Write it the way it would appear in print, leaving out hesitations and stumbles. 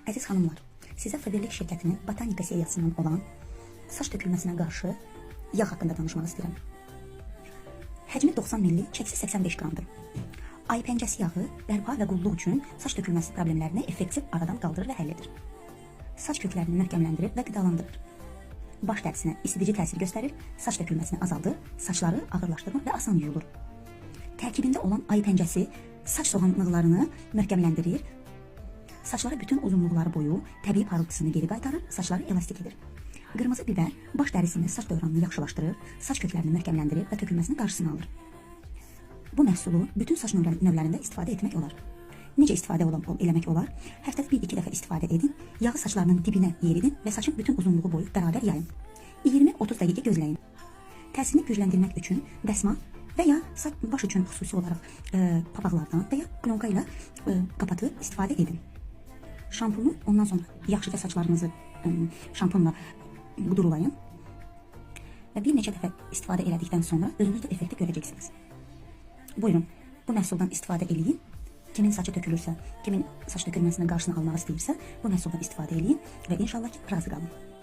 Əziz xanımlar, sizə Faberlic şirkətinin botanika seriyasından olan saç tökülməsinə qarşı yağ haqqında danışmaq istəyirəm. Həcmi 90 ml, çəkisi 85 qramdır. Ayı pəncəsi yağı bərpa və qulluq üçün saç tökülməsi problemlərini effektiv aradan qaldırır və həll edir. Saç köklərini möhkəmləndirir və qidalandırır. Baş dərisinə isidici təsir göstərir, saç tökülməsini azaldır, saçları ağırlaşdırmır və asan yuyulur. Tərkibində olan ayı pəncəsi saç soğanlıqlarını möhkəmləndirir, saçlara bütün uzunluqları boyu təbii parıltısını geri qaytarır, saçları elastik edir. Qırmızı biber baş dərisini, saç dövranını yaxşılaşdırır, saç köklərini möhkəmləndirir və tökülməsinin qarşısını alır. Bu məhsulu bütün saç növlərində istifadə etmək olar. Necə istifadə eləmək olar? Həftədə 1-2 dəfə istifadə edin, yağı saçlarının dibinə yeridin və saçın bütün uzunluğu boyu bərabər yayın. 20-30 dəqiqə gözləyin. Təsirini gücləndirmək üçün dəsmal və ya baş üçün xüsusi olaraq papaqlardan və ya plyonka ilə qapatıb istifadə edin. Şampunu ondan sonra yaxşıca saçlarınızı şampunla qudurulayın və bir neçə dəfə istifadə elədikdən sonra özünüz də effekti görəcəksiniz. Buyurun, bu məhsuldan istifadə eləyin. Kimin saçı tökülürsə, kimin saç tökülməsinin qarşısını almaq istəyirsə, bu məhsuldan istifadə eləyin və inşallah ki, razı qalın.